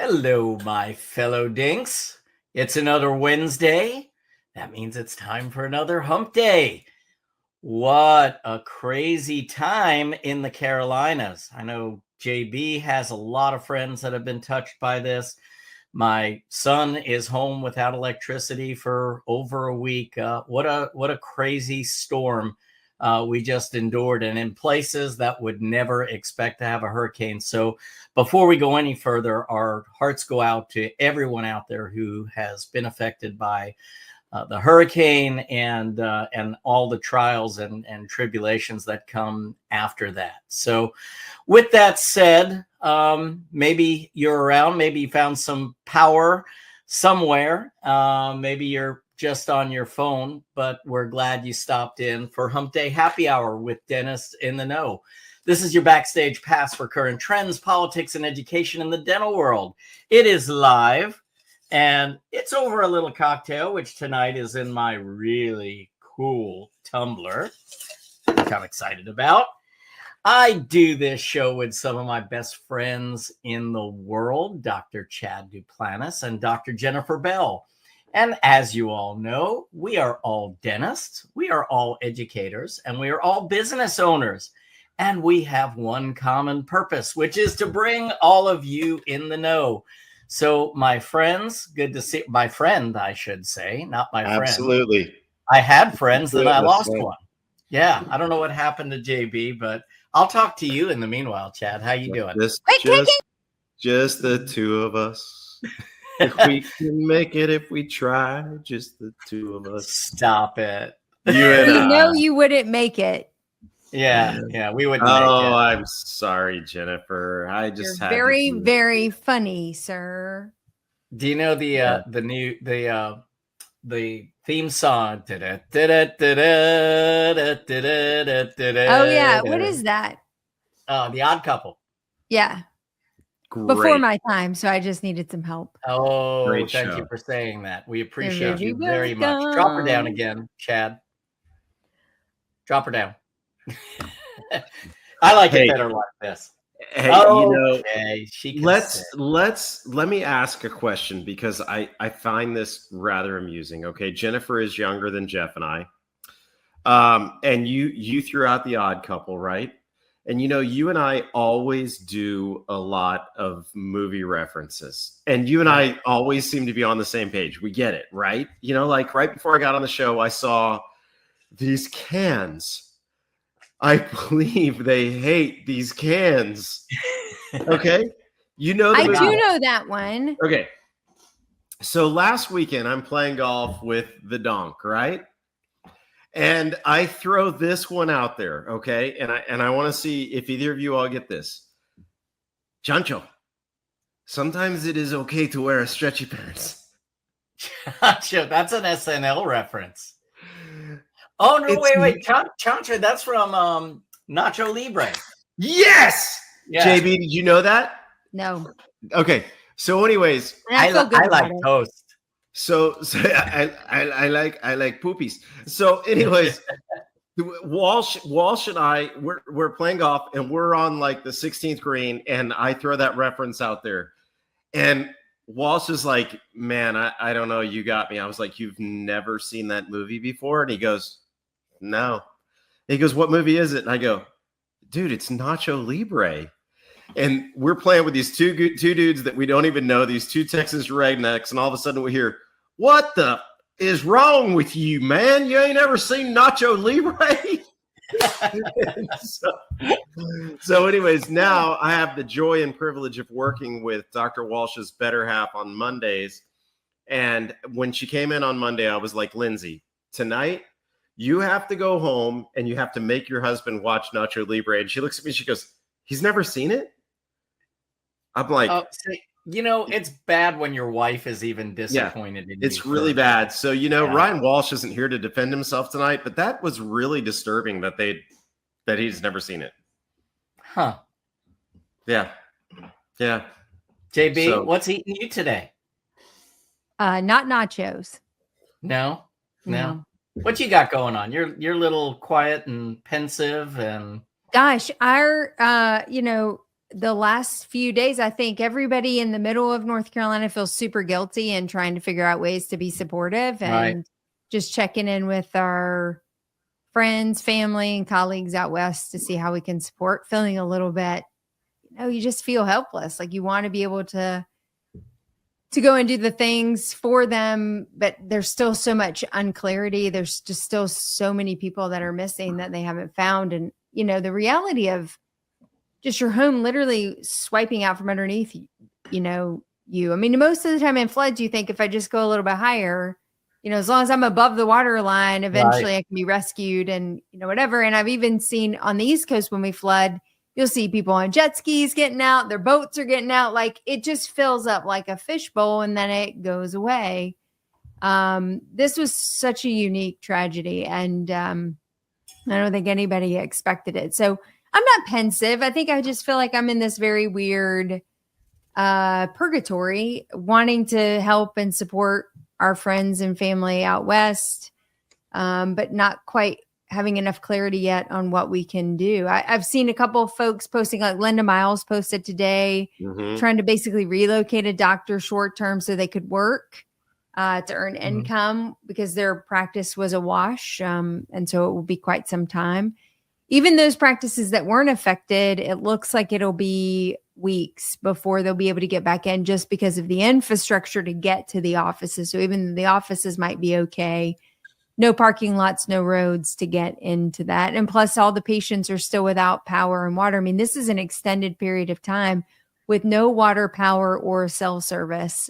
Hello, my fellow dinks. It's another Wednesday. That means it's time for another hump day. What a crazy time in the Carolinas. I know JB has a lot of friends that have been touched by this. My son is home without electricity for over a week. What a crazy storm we just endured, and in places that would never expect to have a hurricane. So before we go any further, our hearts go out to everyone out there who has been affected by the hurricane and all the trials and tribulations that come after that. So with that said, maybe you're around, maybe you found some power somewhere. Maybe you're just on your phone, but we're glad you stopped in for Hump Day Happy Hour with Dentists in the Know. This is your backstage pass for current trends, politics, and education in the dental world. It is live, and it's over a little cocktail, which tonight is in my really cool tumbler, which I'm excited about. I do this show with some of my best friends in the world, Dr. Chad Duplantis and Dr. Jennifer Bell. And as you all know, we are all dentists, we are all educators, and we are all business owners. And we have one common purpose, which is to bring all of you in the know. So my friends, good to see my friend, I should say, not my friend. Absolutely. I had friends, then I lost one. Yeah, I don't know what happened to JB, but I'll talk to you in the meanwhile, Chad. How you doing? Just the two of us. If we can make it, if we try, just the two of us. Stop it. You know you wouldn't make it. Yeah, we wouldn't. Oh, I'm sorry, Jennifer. I just You're very, very funny, sir. Do you know the theme song? Oh yeah, what is that? The Odd Couple. Yeah. Great. Before my time, so I just needed some help. Oh, thank you for saying that. We appreciate you very much. Drop her down again, Chad. Drop her down. I like it better like this. Hey, let me ask a question, because I find this rather amusing. Okay, Jennifer is younger than Jeff and I, and you threw out the Odd Couple, right? And you and I always do a lot of movie references, and you and I always seem to be on the same page. We get it, right? Like right before I got on the show, I saw these cans. I believe they hate these cans. Okay. I do know that one. Okay. So last weekend I'm playing golf with the donk, right? And I throw this one out there. Okay. And I want to see if either of you all get this. Chancho, sometimes it is okay to wear a stretchy pants. Chancho, that's an SNL reference. Oh, no, wait. Chancho, that's from Nacho Libre. Yes! Yeah. JB, did you know that? No. Okay. So anyways, I like toast. So I like poopies. So anyways, Walsh and I, we're playing golf, and we're on like the 16th green, and I throw that reference out there. And Walsh is like, man, I don't know, you got me. I was like, you've never seen that movie before? And he goes, no. He goes, what movie is it? And I go, dude, it's Nacho Libre. And we're playing with these two dudes that we don't even know, these two Texas rednecks, and all of a sudden we hear, what the is wrong with you, man? You ain't ever seen Nacho Libre? So anyways, now I have the joy and privilege of working with Dr. Walsh's better half on Mondays. And when she came in on Monday, I was like, Lindsay, tonight you have to go home and you have to make your husband watch Nacho Libre. And she looks at me, she goes, he's never seen it? I'm like, it's bad when your wife is even disappointed in you. It's really bad. So, Ryan Walsh isn't here to defend himself tonight, but that was really disturbing that he's never seen it. Huh. Yeah. Yeah. JB, what's eating you today? Not nachos. No. What you got going on? You're a little quiet and pensive and gosh, our the last few days, I think everybody in the middle of North Carolina feels super guilty and trying to figure out ways to be supportive and just checking in with our friends, family, and colleagues out west to see how we can support. Feeling a little bit, you just feel helpless. Like you want to be able to go and do the things for them, but there's still so much unclarity. There's just still so many people that are missing that they haven't found. And, the reality of just your home literally swiping out from underneath, you. I mean, most of the time in floods, you think if I just go a little bit higher, as long as I'm above the water line, eventually I can be rescued and, whatever. And I've even seen on the East Coast when we flood, you'll see people on jet skis getting out, their boats are getting out. Like it just fills up like a fishbowl and then it goes away. This was such a unique tragedy. And I don't think anybody expected it. So I'm not pensive. I think I just feel like I'm in this very weird purgatory, wanting to help and support our friends and family out west, but not quite having enough clarity yet on what we can do. I've seen a couple of folks posting, like Linda Miles posted today, trying to basically relocate a doctor short term so they could work to earn income because their practice was awash. And so it will be quite some time. Even those practices that weren't affected, it looks like it'll be weeks before they'll be able to get back in just because of the infrastructure to get to the offices. So even the offices might be okay. No parking lots, no roads to get into that. And plus all the patients are still without power and water. I mean, this is an extended period of time with no water, power, or cell service.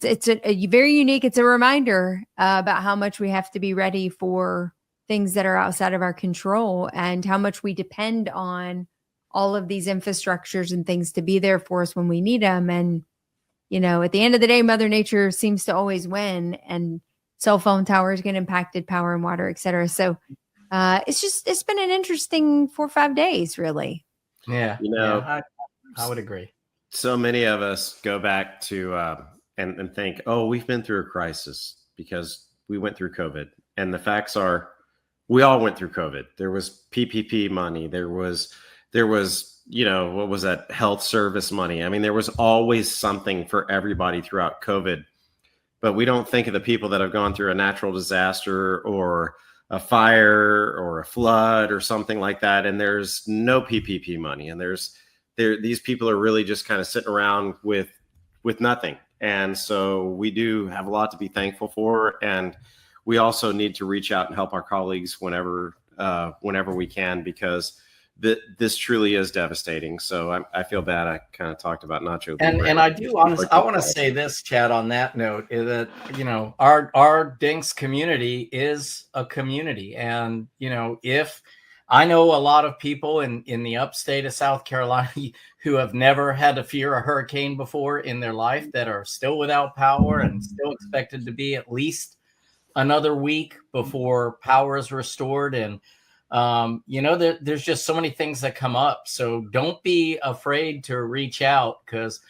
It's a very unique, it's a reminder about how much we have to be ready for things that are outside of our control and how much we depend on all of these infrastructures and things to be there for us when we need them. And, at the end of the day, Mother Nature seems to always win, and cell phone towers get impacted, power and water, et cetera. So it's been an interesting 4 or 5 days, really. Yeah. I would agree. So many of us go back to and think, oh, we've been through a crisis because we went through COVID. And the facts are, we all went through COVID. There was PPP money. There was, what was that? Health service money. I mean, there was always something for everybody throughout COVID, but we don't think of the people that have gone through a natural disaster or a fire or a flood or something like that. And there's no PPP money. And these people are really just kind of sitting around with nothing. And so we do have a lot to be thankful for. And we also need to reach out and help our colleagues whenever we can, because this truly is devastating. So I feel bad. I kind of talked about Nacho. And I do honestly, I want to say this, Chad, on that note, is that, our Dinks community is a community. And, if I know a lot of people in the upstate of South Carolina who have never had to fear a hurricane before in their life that are still without power and still expected to be at least another week before power is restored. And, there's just so many things that come up. So don't be afraid to reach out, because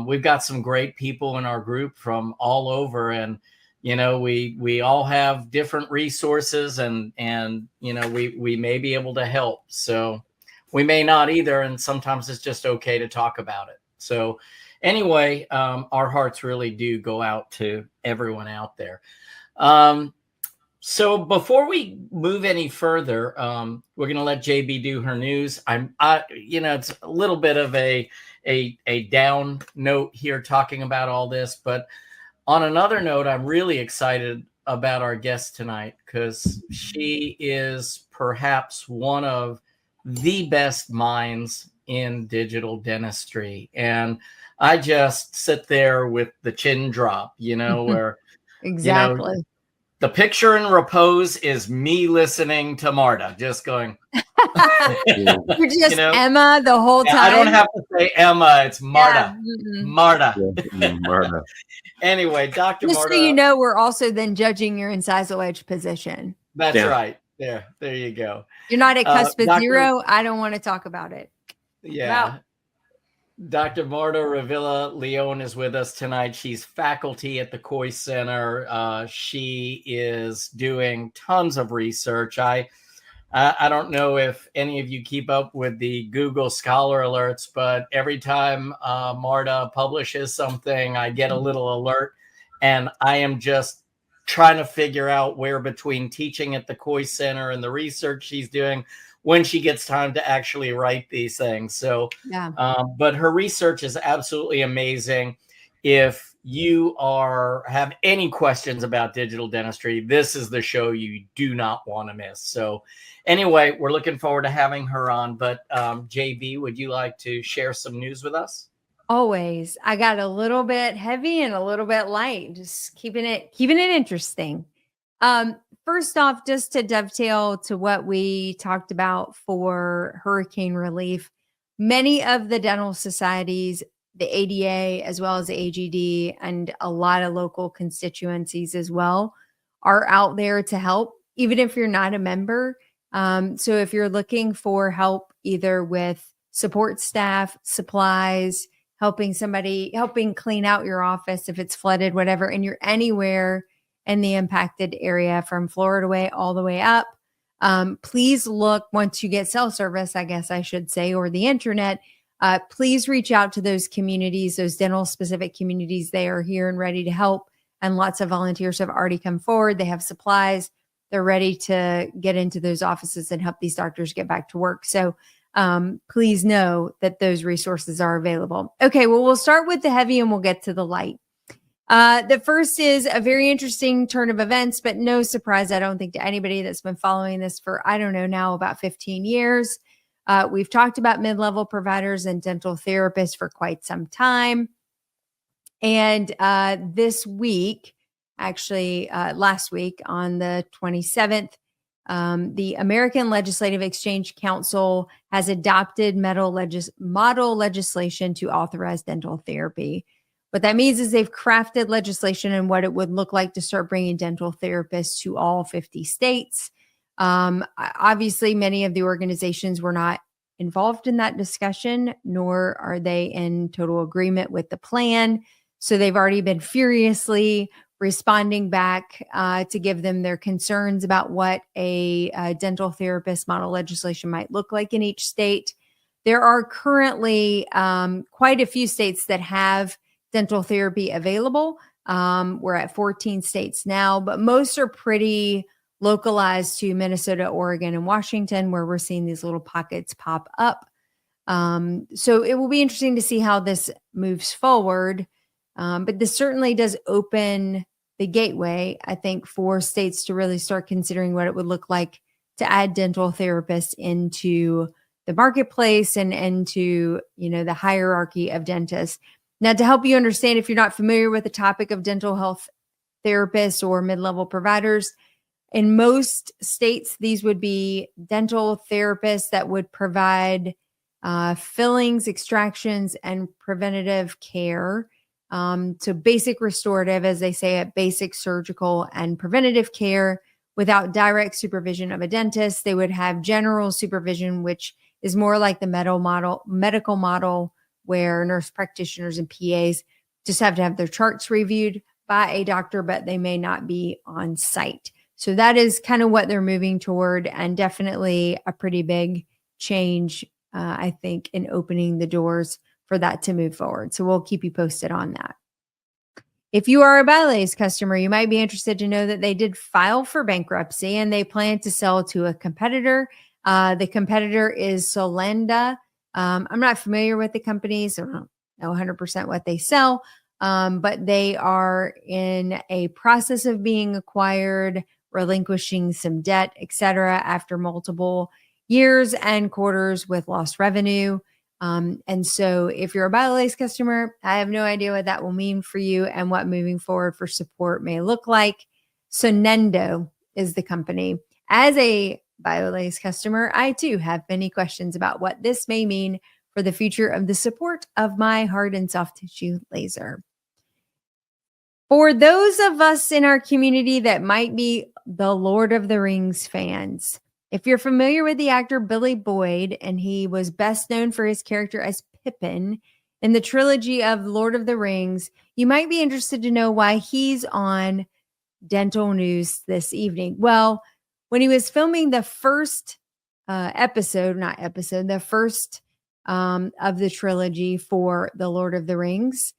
we've got some great people in our group from all over. And, we all have different resources and we may be able to help. So we may not either. And sometimes it's just okay to talk about it. So anyway, our hearts really do go out to everyone out there. So before we move any further, we're going to let JB do her news. It's a little bit of a down note here talking about all this, but on another note, I'm really excited about our guest tonight, because she is perhaps one of the best minds in digital dentistry. And I just sit there with the chin drop, where exactly. The picture in repose is me listening to Marta, just going. You're just Emma the whole time. I don't have to say Emma. It's Marta. Yeah. Marta. Yeah, Marta. Anyway, Dr. Just Marta. so we're also then judging your incisal edge position. That's right. There you go. You're not at cusp of zero. I don't want to talk about it. Yeah. Dr. Marta Revilla-León is with us tonight. She's faculty at the Coy Center. She is doing tons of research. I I don't know if any of you keep up with the Google Scholar alerts, but every time Marta publishes something, I get a little alert, and I am just trying to figure out where between teaching at the Coy Center and the research she's doing, when she gets time to actually write these things. So, Yeah. but her research is absolutely amazing. If you have any questions about digital dentistry, this is the show you do not want to miss. So anyway, we're looking forward to having her on. But JB, would you like to share some news with us? Always. I got a little bit heavy and a little bit light, just keeping it interesting. First off, just to dovetail to what we talked about for hurricane relief, many of the dental societies, the ADA, as well as the AGD, and a lot of local constituencies as well, are out there to help, even if you're not a member. So if you're looking for help, either with support staff, supplies, helping clean out your office if it's flooded, whatever, and you're anywhere in the impacted area from Florida way all the way up, please look, once you get cell service, I guess I should say, or the internet, please reach out to those communities, those dental specific communities. They are here and ready to help. And lots of volunteers have already come forward. They have supplies. They're ready to get into those offices and help these doctors get back to work. So please know that those resources are available. Okay, well, we'll start with the heavy and we'll get to the light. The first is a very interesting turn of events, but no surprise, I don't think, to anybody that's been following this for, I don't know, now about 15 years. We've talked about mid-level providers and dental therapists for quite some time. And this week, actually last week on the 27th, the American Legislative Exchange Council has adopted model legislation to authorize dental therapy. What that means is they've crafted legislation and what it would look like to start bringing dental therapists to all 50 states. Obviously, many of the organizations were not involved in that discussion, nor are they in total agreement with the plan. So they've already been furiously responding back to give them their concerns about what a dental therapist model legislation might look like in each state. There are currently quite a few states that have dental therapy available. We're at 14 states now, but most are pretty localized to Minnesota, Oregon, and Washington, where we're seeing these little pockets pop up. So it will be interesting to see how this moves forward. But this certainly does open the gateway, I think, for states to really start considering what it would look like to add dental therapists into the marketplace and into, the hierarchy of dentists. Now, to help you understand, if you're not familiar with the topic of dental health therapists or mid-level providers, in most states, these would be dental therapists that would provide fillings, extractions, and preventative care. So basic restorative, as they say, at basic surgical and preventative care without direct supervision of a dentist. They would have general supervision, which is more like the medical model, where nurse practitioners and PAs just have to have their charts reviewed by a doctor, but they may not be on site. So that is kind of what they're moving toward, and definitely a pretty big change, I think, in opening the doors for that to move forward. So we'll keep you posted on that. If you are a Biolase customer, you might be interested to know that they did file for bankruptcy and they plan to sell to a competitor. The competitor is Solenda. I'm not familiar with the company, so I don't know 100% what they sell, but they are in a process of being acquired, relinquishing some debt, etc., after multiple years and quarters with lost revenue. And so if you're a Biolase customer, I have no idea what that will mean for you and what moving forward for support may look like. Sonendo is the company. As a Biolase customer, I too have many questions about what this may mean for the future of the support of my hard and soft tissue laser. For those of us in our community that might be the Lord of the Rings fans, if you're familiar with the actor Billy Boyd, and he was best known for his character as Pippin in the trilogy of Lord of the Rings, you might be interested to know why he's on dental news this evening. Well, when he was filming the first the first of the trilogy for The Lord of the Rings.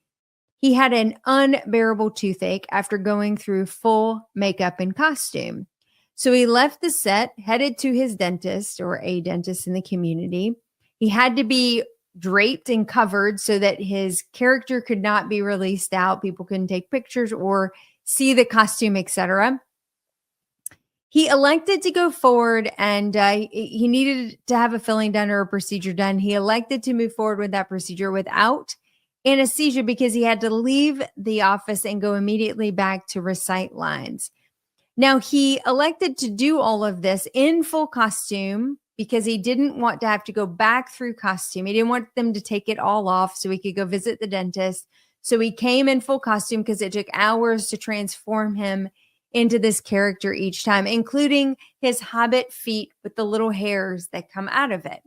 He had an unbearable toothache after going through full makeup and costume. So he left the set, headed to his dentist or a dentist in the community. He had to be draped and covered so that his character could not be released out. People couldn't take pictures or see the costume, etc. He elected to go forward, and he needed to have a filling done or a procedure done. He elected to move forward with that procedure without anesthesia because he had to leave the office and go immediately back to recite lines. Now, he elected to do all of this in full costume because he didn't want to have to go back through costume. He didn't want them to take it all off so he could go visit the dentist. So he came in full costume because it took hours to transform him into this character each time, including his hobbit feet with the little hairs that come out of it.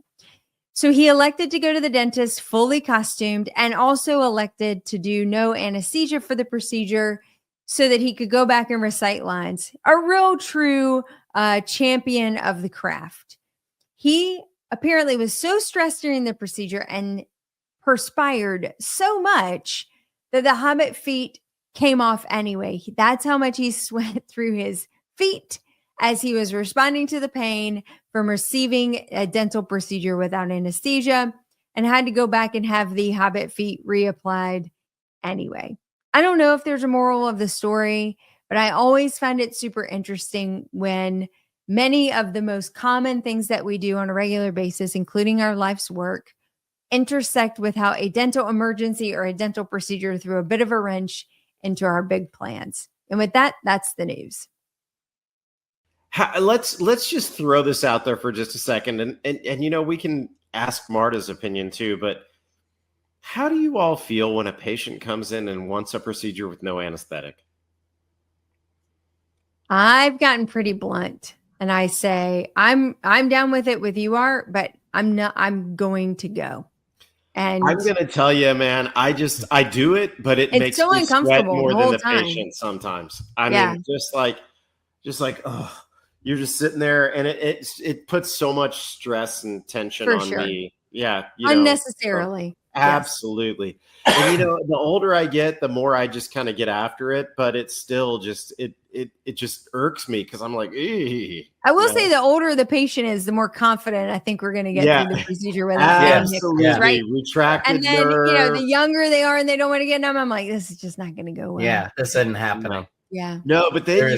So he elected to go to the dentist fully costumed and also elected to do no anesthesia for the procedure so that he could go back and recite lines. A real true champion of the craft. He apparently was so stressed during the procedure and perspired so much that the hobbit feet came off anyway. That's how much he sweat through his feet as he was responding to the pain from receiving a dental procedure without anesthesia, and had to go back and have the hobbit feet reapplied anyway. I don't know if there's a moral of the story, but I always find it super interesting when many of the most common things that we do on a regular basis, including our life's work, intersect with how a dental emergency or a dental procedure threw a bit of a wrench into our big plans. And with that, that's the news. Let's just throw this out there for just a second, and you know, we can ask Marta's opinion too, but how do you all feel when a patient comes in and wants a procedure with no anesthetic? I've gotten pretty blunt, and I say I'm down with it with you, Art, but I'm going to go. And I'm going to tell you, man, I do it, but it makes so me sweat uncomfortable more the than whole the time. patient sometimes. I mean, just like, oh, you're just sitting there, and it puts so much stress and tension For on sure. me. Yeah. Unnecessarily. Absolutely. Yes. And you know, the older I get, the more I just kind of get after it, but it's still just, it just irks me because I'm like, I will say the older the patient is, the more confident I think we're going to get through the procedure without absolutely right? Retracted and then nerve. You know, the younger they are and they don't want to get numb, I'm like, this is just not going to go well. Yeah, this isn't happening. Yeah. No, but then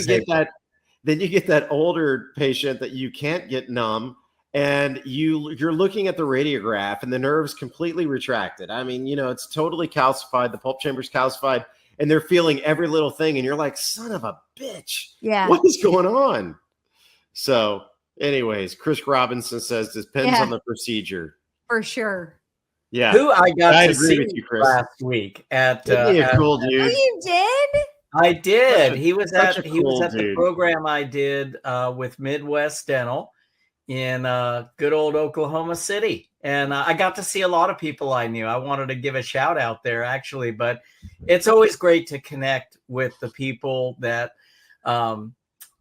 you get that older patient that you can't get numb, and you're looking at the radiograph and the nerve's completely retracted. I mean, you know, it's totally calcified. The pulp chamber's calcified, and they're feeling every little thing. And you're like, son of a bitch. Yeah. What is going on? So anyways, Chris Robinson says depends on the procedure. For sure. Yeah. Who I got to see with you, Chris. last week at cool dude. Oh, you did? I did. He was at the program I did with Midwest Dental in good old Oklahoma City. And I got to see a lot of people I knew. I wanted to give a shout out there, actually, but it's always great to connect with the people that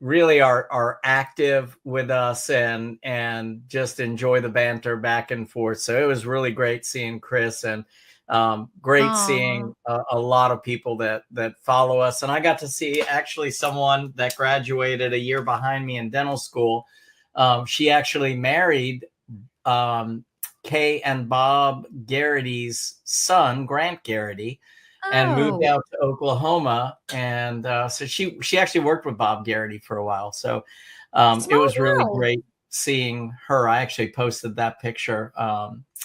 really are active with us and just enjoy the banter back and forth. So it was really great seeing Chris, and great seeing a lot of people that follow us. And I got to see actually someone that graduated a year behind me in dental school. She actually married Kay and Bob Garrity's son, Grant Garrity, and moved out to Oklahoma. And so she actually worked with Bob Garrity for a while. So it was really great seeing her. I actually posted that picture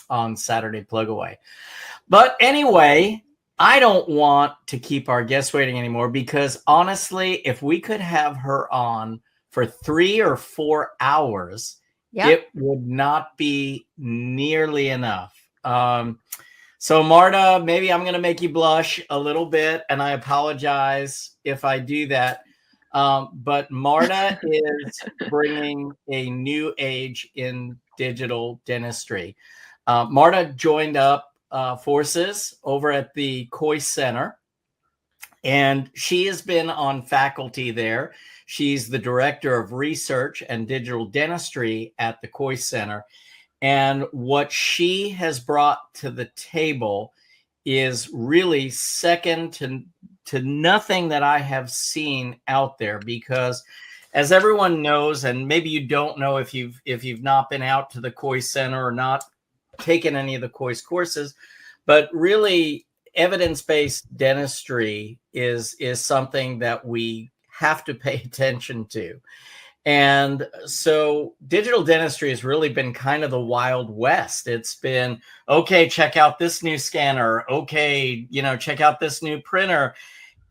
on Saturday Plug Away. But anyway, I don't want to keep our guests waiting anymore, because honestly, if we could have her on for 3 or 4 hours, it would not be nearly enough. So Marta, maybe I'm going to make you blush a little bit, and I apologize if I do that. But Marta is bringing a new age in digital dentistry. Marta joined up forces over at the Coy Center, And she has been on faculty there. She's the director of research and digital dentistry at the Coy Center. And what she has brought to the table is really second to nothing that I have seen out there, because as everyone knows, and maybe you don't know if you've not been out to the Coy Center or not taken any of the Coy's courses, but really evidence-based dentistry is something that we have to pay attention to. And so digital dentistry has really been kind of the Wild West. It's been, okay, check out this new scanner. Okay, check out this new printer.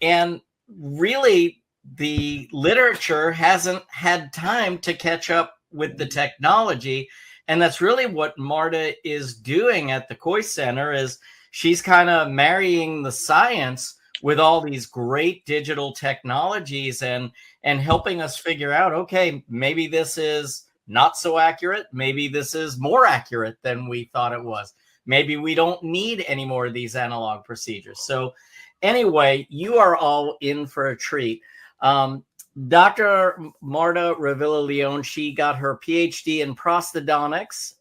And really, the literature hasn't had time to catch up with the technology. And that's really what Marta is doing at the Coy Center, is she's kind of marrying the science with all these great digital technologies and helping us figure out, okay, maybe this is not so accurate. Maybe this is more accurate than we thought it was. Maybe we don't need any more of these analog procedures. So anyway, you are all in for a treat. Dr. Marta Revilla-León, she got her PhD in prosthodontics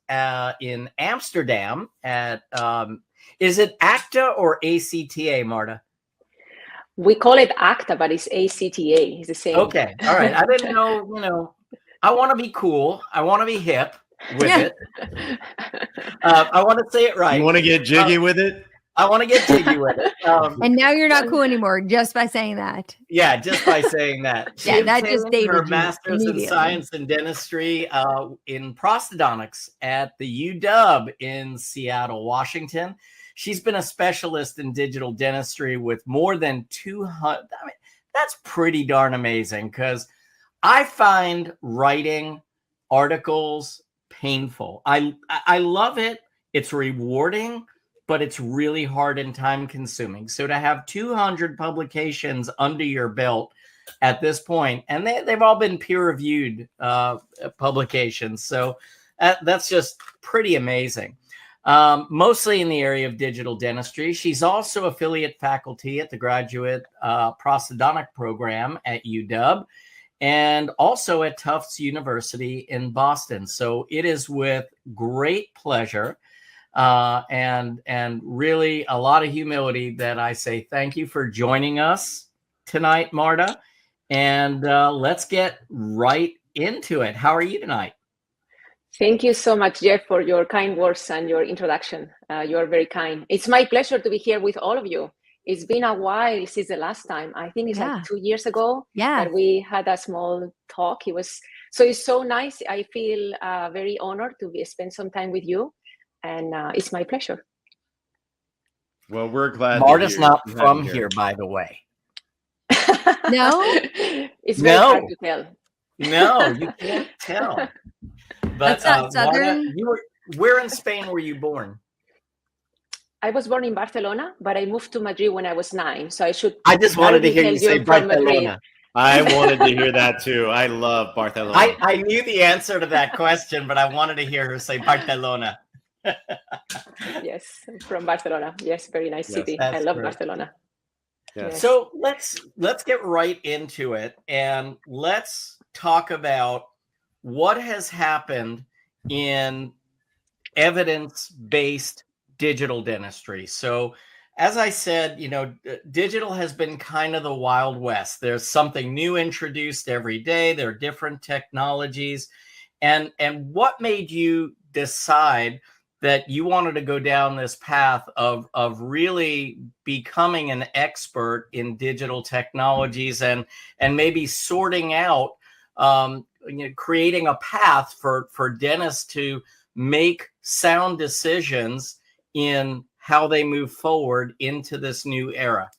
in Amsterdam at, is it ACTA or ACTA, Marta? We call it ACTA, but it's ACTA. It's the same. Okay. All right. I didn't know, I want to be cool. I want to be hip with it. I want to say it right. You want to get jiggy with it? I want to get jiggy with it. And now you're not cool anymore just by saying that. Yeah, just by saying that. Yeah, that just dated her you master's in science and dentistry in prosthodontics at the UW in Seattle, Washington. She's been a specialist in digital dentistry with more than 200. I mean, that's pretty darn amazing, because I find writing articles painful. I love it. It's rewarding, but it's really hard and time consuming. So to have 200 publications under your belt at this point, and they've all been peer reviewed publications. So that's just pretty amazing. Mostly in the area of digital dentistry. She's also affiliate faculty at the graduate prosthodontic program at UW and also at Tufts University in Boston. So it is with great pleasure and really a lot of humility that I say thank you for joining us tonight, Marta. And let's get right into it. How are you tonight? Thank you so much, Jeff, for your kind words and your introduction. You are very kind. It's my pleasure to be here with all of you. It's been a while since the last time. I think it's like 2 years ago that we had a small talk. It's so nice. I feel very honored to spend some time with you, and it's my pleasure. Well, we're glad. Marta's not from here, by the way. No? It's very hard to tell. No, you can't tell. But that's not Southern. Marta, where in Spain were you born? I was born in Barcelona, but I moved to Madrid when I was 9. So I just wanted to hear you say Barcelona. I wanted to hear that too. I love Barcelona. I knew the answer to that question, but I wanted to hear her say Barcelona. Yes, from Barcelona. Yes, very nice city. I love Barcelona. Yes. So let's get right into it, and let's talk about what has happened in evidence-based digital dentistry. So as I said, digital has been kind of the Wild West. There's something new introduced every day. There are different technologies. And what made you decide that you wanted to go down this path of really becoming an expert in digital technologies and maybe sorting out creating a path for dentists to make sound decisions in how they move forward into this new era?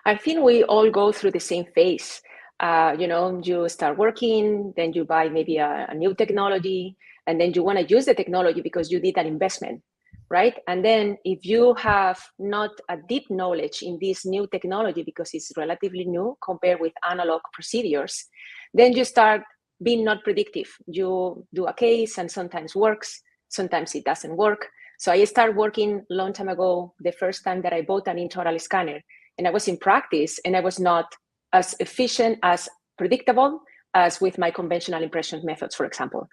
I think we all go through the same phase. You start working, then you buy maybe a new technology, and then you want to use the technology because you did an investment, right? And then if you have not a deep knowledge in this new technology because it's relatively new compared with analog procedures, then you start being not predictive. You do a case and sometimes works, sometimes it doesn't work. So I started working a long time ago. The first time that I bought an intraoral scanner, and I was in practice, and I was not as efficient, as predictable as with my conventional impression methods, for example.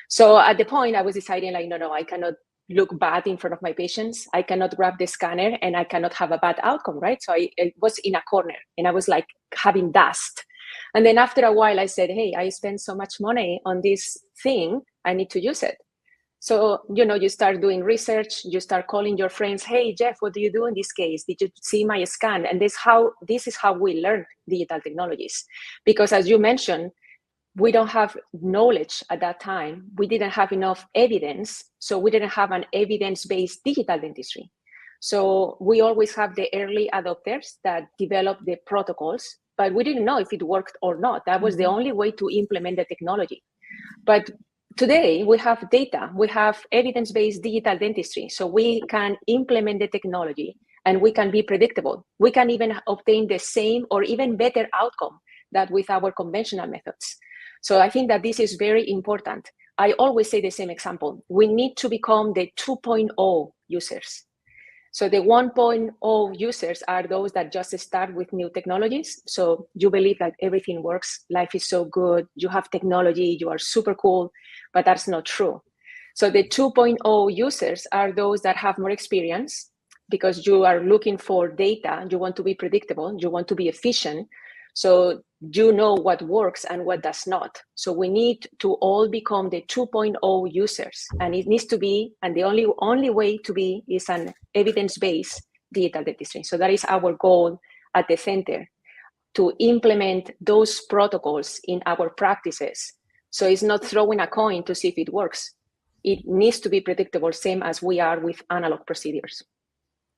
So at the point I was deciding like, no, I cannot look bad in front of my patients. I cannot grab the scanner and I cannot have a bad outcome, right? So I was in a corner and I was like having dust. And then after a while I said, hey, I spent so much money on this thing, I need to use it. So, you start doing research, you start calling your friends, hey, Jeff, what do you do in this case? Did you see my scan? And this is how we learn digital technologies. Because as you mentioned, we don't have knowledge at that time. We didn't have enough evidence. So we didn't have an evidence-based digital dentistry. So we always have the early adopters that develop the protocols, but we didn't know if it worked or not. That was the only way to implement the technology. But today we have data, we have evidence-based digital dentistry. So we can implement the technology and we can be predictable. We can even obtain the same or even better outcome than with our conventional methods. So I think that this is very important. I always say the same example. We need to become the 2.0 users. So the 1.0 users are those that just start with new technologies. So you believe that everything works, life is so good, you have technology, you are super cool, but that's not true. So the 2.0 users are those that have more experience because you are looking for data, you want to be predictable, you want to be efficient. So you know what works and what does not. So we need to all become the 2.0 users, and it needs to be, and the only way to be is an evidence-based digital dentistry. So that is our goal at the center, to implement those protocols in our practices. So it's not throwing a coin to see if it works. It needs to be predictable, same as we are with analog procedures.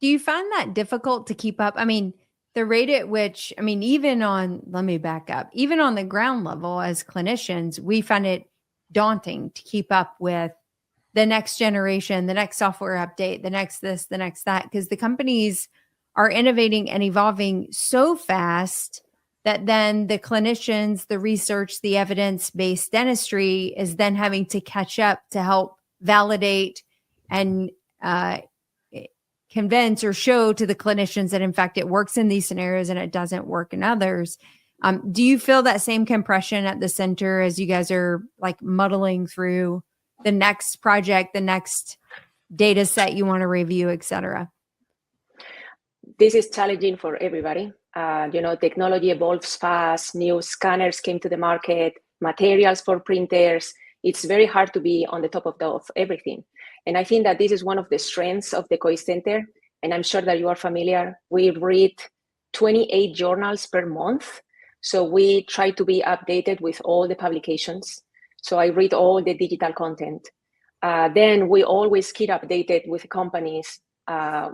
Do you find that difficult to keep up? I mean, the rate at which, even on the ground level as clinicians, we find it daunting to keep up with the next generation, the next software update, the next this, the next that, because the companies are innovating and evolving so fast that then the clinicians, the research, the evidence-based dentistry is then having to catch up to help validate and convince or show to the clinicians that in fact it works in these scenarios and it doesn't work in others. Do you feel that same compression at the center as you guys are like muddling through the next project, the next data set you want to review, et cetera? This is challenging for everybody. Technology evolves fast, new scanners came to the market, materials for printers. It's very hard to be on the top of everything. And I think that this is one of the strengths of the COIS Center. And I'm sure that you are familiar. We read 28 journals per month. So we try to be updated with all the publications. So I read all the digital content. Then we always keep updated with companies,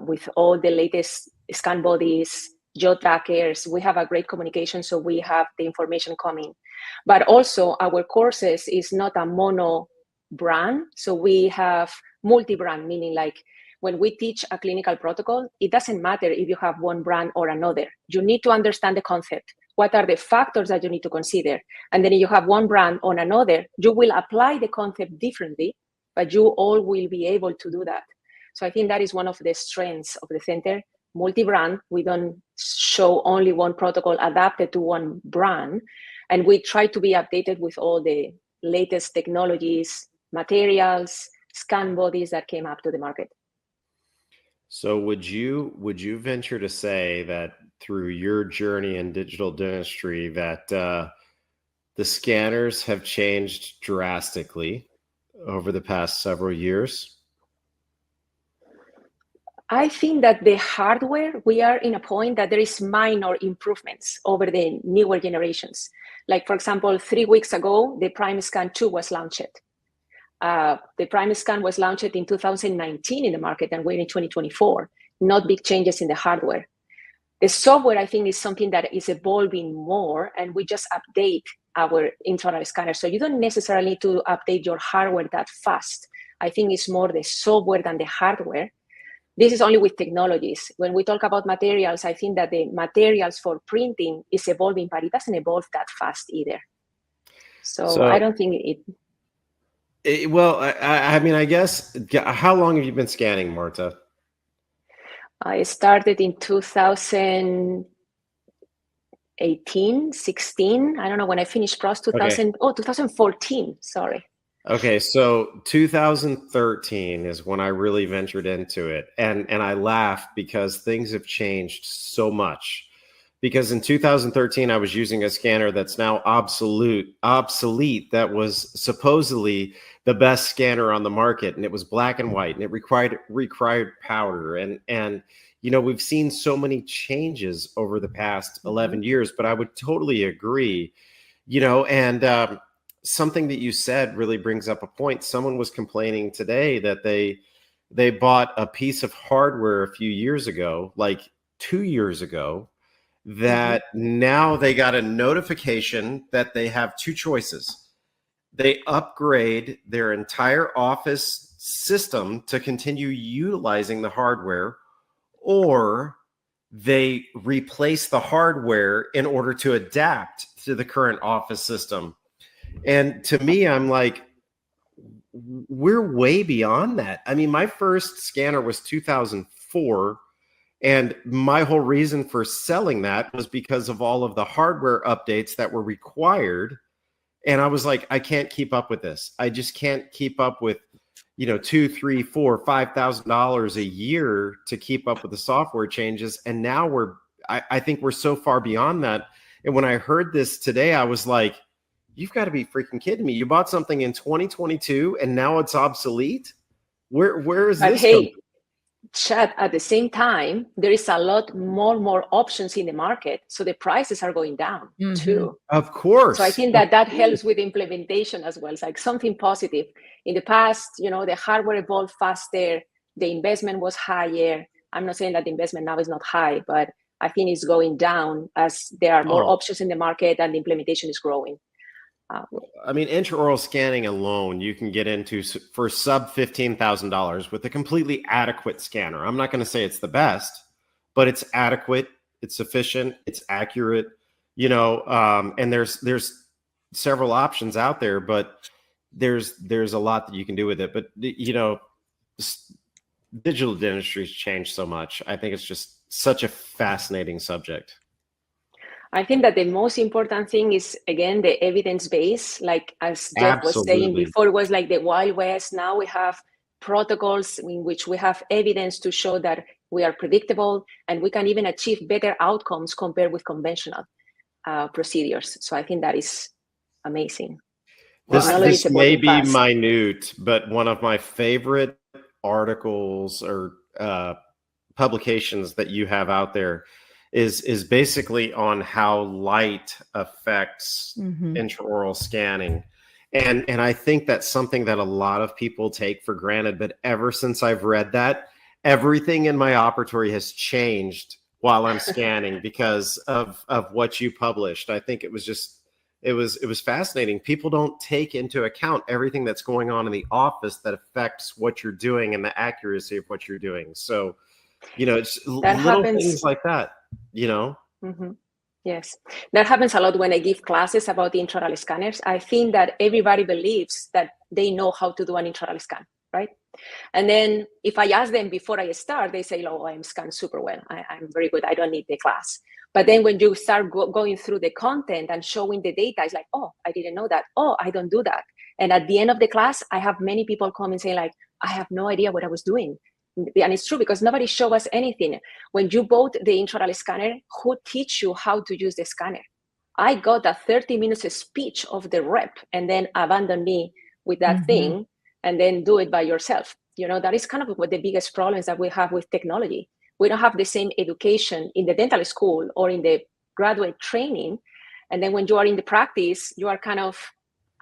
with all the latest scan bodies, jaw trackers. We have a great communication, so we have the information coming. But also our courses is not a mono brand. So we have multi-brand, meaning like when we teach a clinical protocol, it doesn't matter if you have one brand or another. You need to understand the concept. What are the factors that you need to consider? And then if you have one brand on another, you will apply the concept differently, but you all will be able to do that. So I think that is one of the strengths of the center. Multi-brand, we don't show only one protocol adapted to one brand. And we try to be updated with all the latest technologies, materials, scan bodies that came up to the market. So would you venture to say that through your journey in digital dentistry that the scanners have changed drastically over the past several years? I think that the hardware, we are in a point that there is minor improvements over the newer generations. Like, for example, 3 weeks ago, the PrimeScan 2 was launched. The PrimeScan was launched in 2019 in the market, and we're in 2024. Not big changes in the hardware. The software, I think, is something that is evolving more, and we just update our intraoral scanner. So you don't necessarily need to update your hardware that fast. I think it's more the software than the hardware. This is only with technologies. When we talk about materials, I think that the materials for printing is evolving, but it doesn't evolve that fast either. So I don't think well, I mean, I guess, how long have you been scanning, Marta? I started in 2018, 16. I don't know when I finished pros. 2014. Sorry. Okay, so 2013 is when I really ventured into it. And I laugh because things have changed so much. Because in 2013, I was using a scanner that's now obsolete, that was supposedly the best scanner on the market. And it was black and white, and it required powder. And you know, we've seen so many changes over the past 11 years, but I would totally agree, you know, and something that you said really brings up a point. Someone was complaining today that they bought a piece of hardware a few years ago, like 2 years ago, that now they got a notification that they have two choices. They upgrade their entire office system to continue utilizing the hardware, or they replace the hardware in order to adapt to the current office system. And to me, I'm like, we're way beyond that. I mean, my first scanner was 2004. And my whole reason for selling that was because of all of the hardware updates that were required. And I was like, I can't keep up with this. I just can't keep up with, you know, $2,000, $3,000, $4,000, $5,000 a year to keep up with the software changes. And now I think we're so far beyond that. And when I heard this today, I was like, you've got to be freaking kidding me. You bought something in 2022 and now it's obsolete. Where is this? Hey, Chad, at the same time, there is a lot more options in the market. So the prices are going down too. Of course. So I think that helps with implementation as well. It's like something positive. In the past, you know, the hardware evolved faster. The investment was higher. I'm not saying that the investment now is not high, but I think it's going down as there are more options in the market and the implementation is growing. I mean, intraoral scanning alone, you can get into for sub $15,000 with a completely adequate scanner. I'm not going to say it's the best, but it's adequate, it's sufficient, it's accurate, you know, and there's several options out there, but there's a lot that you can do with it. But, you know, digital dentistry has changed so much. I think it's just such a fascinating subject. I think that the most important thing is, again, the evidence base. Like as Jeff was saying before, it was like the Wild West. Now we have protocols in which we have evidence to show that we are predictable and we can even achieve better outcomes compared with conventional procedures. So I think that is amazing. This may be minute, but one of my favorite articles or publications that you have out there is basically on how light affects intraoral scanning. And I think that's something that a lot of people take for granted. But ever since I've read that, everything in my operatory has changed while I'm scanning because of what you published. I think it was fascinating. People don't take into account everything that's going on in the office that affects what you're doing and the accuracy of what you're doing. So, you know, it's little things like that, you know? Yes, that happens a lot when I give classes about the intraoral scanners. I think that everybody believes that they know how to do an intraoral scan, right? And then if I ask them before I start, they say, oh, I'm scanned super well. I'm very good. I don't need the class. But then when you start going through the content and showing the data, it's like, oh, I didn't know that. Oh, I don't do that. And at the end of the class, I have many people come and say like, I have no idea what I was doing. And it's true because nobody showed us anything. When you bought the intraoral scanner, who teach you how to use the scanner? I got a 30-minute speech of the rep and then abandon me with that thing and then do it by yourself. You know, that is kind of what the biggest problems that we have with technology. We don't have the same education in the dental school or in the graduate training. And then when you are in the practice, you are kind of,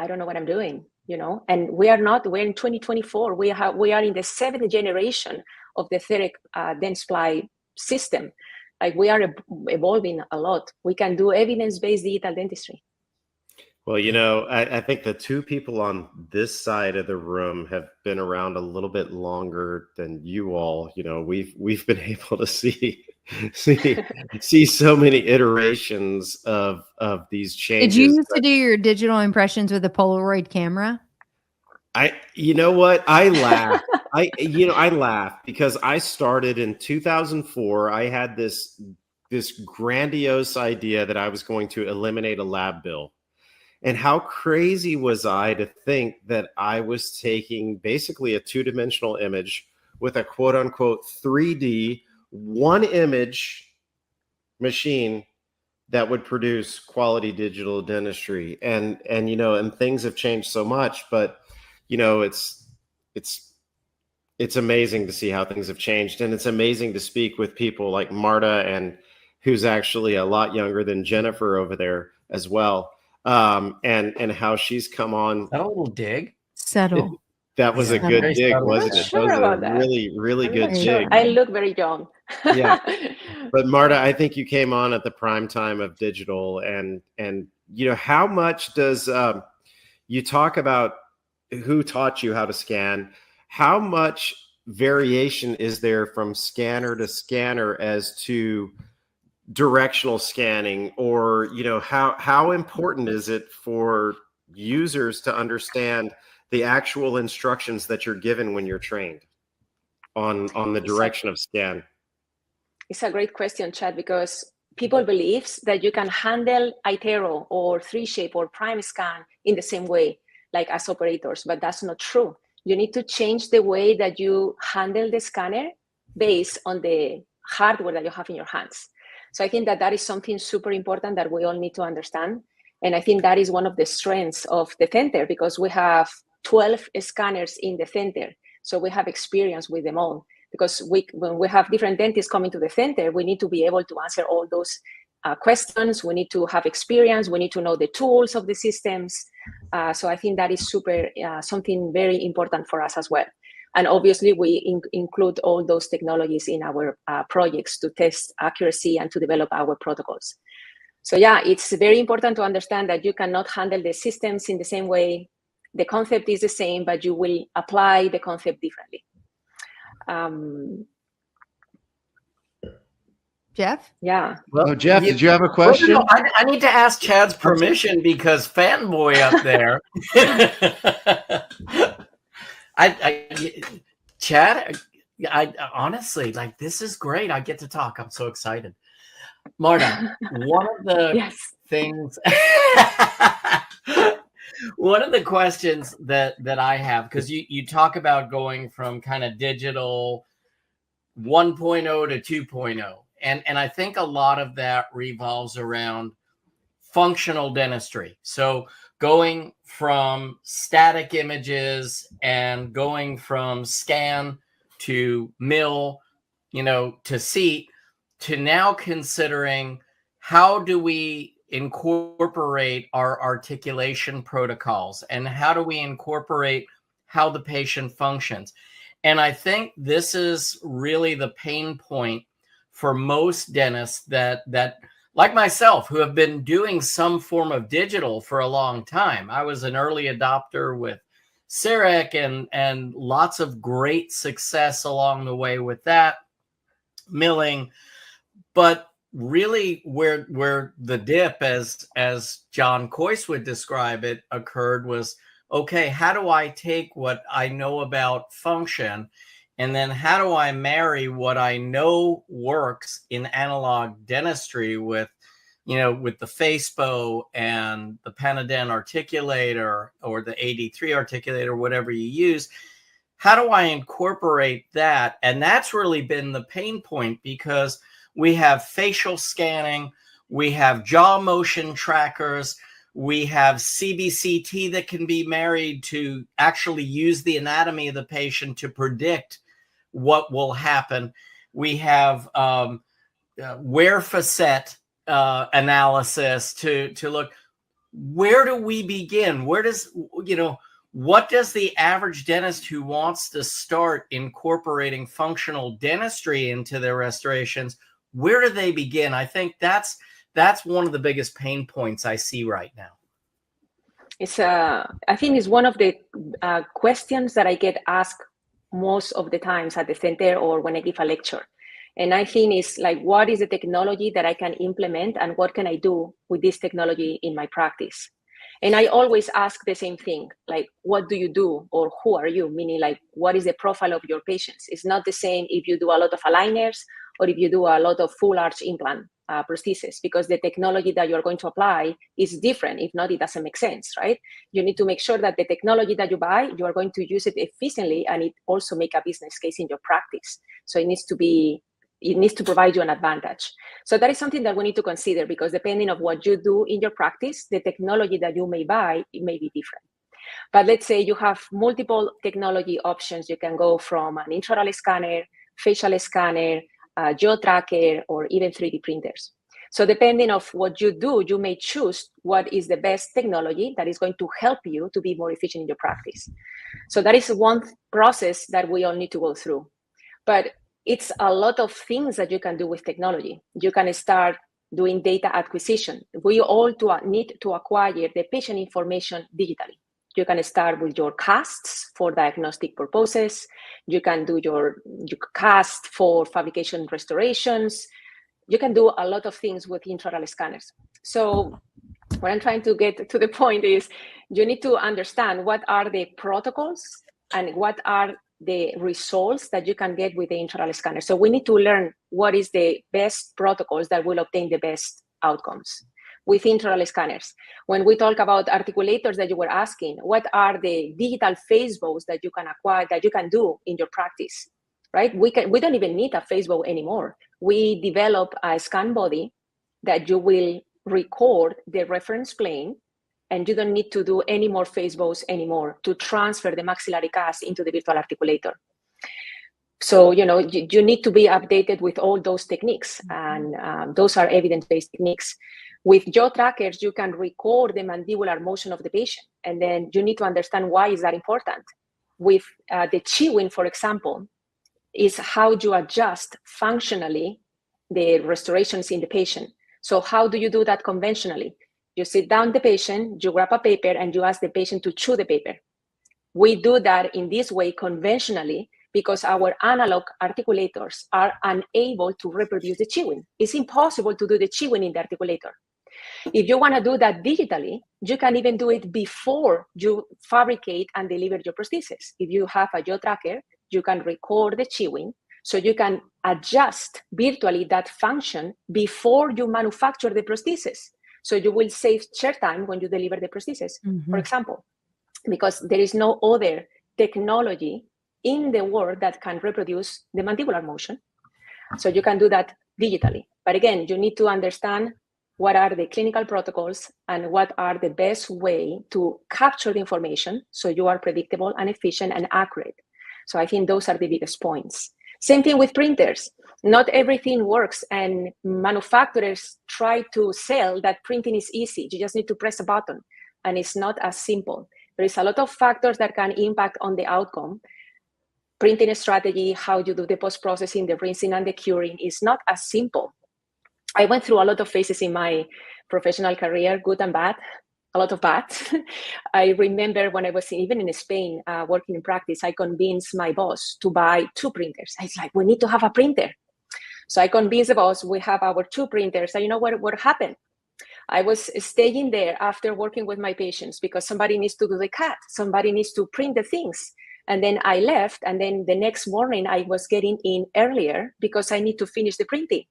I don't know what I'm doing. You know, and we're in 2024. We are in the 7th generation of the etheric dentsply system. Like we are evolving a lot. We can do evidence-based digital dentistry. Well, you know, I think the two people on this side of the room have been around a little bit longer than you all. You know, we've been able to see so many iterations of these changes. Did you used to do your digital impressions with a Polaroid camera? You know what? I laugh. I laugh because I started in 2004. I had this grandiose idea that I was going to eliminate a lab bill. And how crazy was I to think that I was taking basically a two-dimensional image with a quote unquote 3D one image machine that would produce quality digital dentistry. And things have changed so much, but it's amazing to see how things have changed. And it's amazing to speak with people like Marta, and who's actually a lot younger than Jennifer over there as well. And how she's come on. Is that a little dig? Subtle. That was a good dig, wasn't it? Sure, that was about a that. really, really good dig. I look very young. Yeah. But Marta, I think you came on at the prime time of digital, and how much does you talk about who taught you how to scan? How much variation is there from scanner to scanner as to directional scanning, or how important is it for users to understand the actual instructions that you're given when you're trained on the direction of scan? It's a great question, Chad, because people believe that you can handle iTero or 3Shape or prime scan in the same way, like as operators, but that's not true. You need to change the way that you handle the scanner based on the hardware that you have in your hands. So I think that is something super important that we all need to understand. And I think that is one of the strengths of the center, because we have 12 scanners in the center. So we have experience with them all. Because when we have different dentists coming to the center, we need to be able to answer all those questions. We need to have experience. We need to know the tools of the systems. So I think that is super something very important for us as well. And obviously, we include all those technologies in our projects to test accuracy and to develop our protocols. So yeah, it's very important to understand that you cannot handle the systems in the same way. The concept is the same, but you will apply the concept differently. Jeff? Yeah. Well, Jeff, did you have a question? Well, no, I need to ask Chad's permission because fanboy up there. Chad, I honestly, like, this is great. I get to talk. I'm so excited. Marta, one of the things, one of the questions that I have, because you talk about going from kind of digital 1.0 to 2.0. And I think a lot of that revolves around functional dentistry. So going from static images and going from scan to mill, to seat, to now considering how do we incorporate our articulation protocols and how do we incorporate how the patient functions. And I think this is really the pain point for most dentists that like myself, who have been doing some form of digital for a long time. I was an early adopter with CEREC and lots of great success along the way with that, milling. But really where the dip, as John Coyce would describe it, occurred was, okay, how do I take what I know about function and then how do I marry what I know works in analog dentistry with the facebow and the Panadent articulator or the 83 articulator, whatever you use. How do I incorporate that? And that's really been the pain point, because we have facial scanning, we have jaw motion trackers, we have CBCT that can be married to actually use the anatomy of the patient to predict what will happen. We have wear facet analysis to look. Where do we begin? Where does, what does the average dentist who wants to start incorporating functional dentistry into their restorations, where do they begin? I think that's one of the biggest pain points I see right now. I think it's one of the questions that I get asked most of the times at the center or when I give a lecture. And I think it's like, what is the technology that I can implement and what can I do with this technology in my practice? And I always ask the same thing, like, what do you do, or who are you? Meaning, like, what is the profile of your patients? It's not the same if you do a lot of aligners or if you do a lot of full arch implant prosthesis, because the technology that you're going to apply is different. If not, it doesn't make sense, right? You need to make sure that the technology that you buy, you are going to use it efficiently, and it also make a business case in your practice. So it needs to provide you an advantage. So that is something that we need to consider, because depending on what you do in your practice, the technology that you may buy, it may be different. But let's say you have multiple technology options. You can go from an intraoral scanner, facial scanner, jaw tracker, or even 3D printers. So depending on what you do, you may choose what is the best technology that is going to help you to be more efficient in your practice. So that is one process that we all need to go through. But it's a lot of things that you can do with technology. You can start doing data acquisition. We all need to acquire the patient information digitally. You can start with your casts for diagnostic purposes. You can do your cast for fabrication restorations. You can do a lot of things with intraoral scanners. So what I'm trying to get to the point is you need to understand what are the protocols and what are the results that you can get with the intraoral scanner. So we need to learn what is the best protocols that will obtain the best outcomes with intraoral scanners. When we talk about articulators that you were asking, what are the digital facebows that you can acquire, that you can do in your practice, right? We don't even need a facebow anymore. We develop a scan body that you will record the reference plane, and you don't need to do any more facebows anymore to transfer the maxillary cast into the virtual articulator. So, you need to be updated with all those techniques, and those are evidence-based techniques. With jaw trackers, you can record the mandibular motion of the patient, and then you need to understand why is that important. With the chewing, for example, is how you adjust functionally the restorations in the patient. So how do you do that conventionally? You sit down the patient, you grab a paper, and you ask the patient to chew the paper. We do that in this way conventionally because our analog articulators are unable to reproduce the chewing. It's impossible to do the chewing in the articulator. If you want to do that digitally, you can even do it before you fabricate and deliver your prosthesis. If you have a jaw tracker, you can record the chewing, so you can adjust virtually that function before you manufacture the prosthesis. So you will save chair time when you deliver the prosthesis, for example, because there is no other technology in the world that can reproduce the mandibular motion. So you can do that digitally. But again, you need to understand what are the clinical protocols and what are the best way to capture the information so you are predictable and efficient and accurate. So I think those are the biggest points. Same thing with printers. Not everything works, and manufacturers try to sell that printing is easy. You just need to press a button, and it's not as simple. There is a lot of factors that can impact on the outcome. Printing strategy, how you do the post-processing, the rinsing and the curing is not as simple. I went through a lot of phases in my professional career, good and bad, a lot of bad. I remember when I was even in Spain working in practice, I convinced my boss to buy 2 printers. I was like, we need to have a printer. So I convinced the boss, we have our 2 printers. And you know what happened? I was staying there after working with my patients because somebody needs to do the cut. Somebody needs to print the things. And then I left. And then the next morning I was getting in earlier because I need to finish the printing.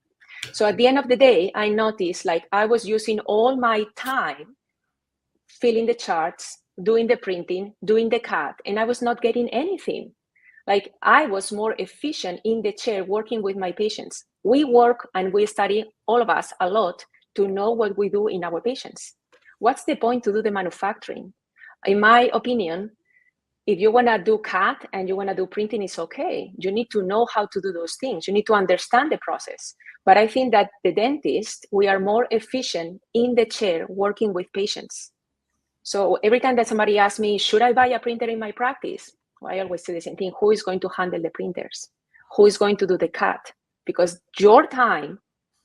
So at the end of the day, I noticed like I was using all my time filling the charts, doing the printing, doing the cut, and I was not getting anything. Like I was more efficient in the chair working with my patients. We work and we study, all of us, a lot to know what we do in our patients. What's the point to do the manufacturing? In my opinion, if you want to do cut and you want to do printing, it's okay. You need to know how to do those things. You need to understand the process. But I think that the dentist, we are more efficient in the chair working with patients. So every time that somebody asks me, should I buy a printer in my practice? Well, I always say the same thing. Who is going to handle the printers? Who is going to do the cut? Because your time,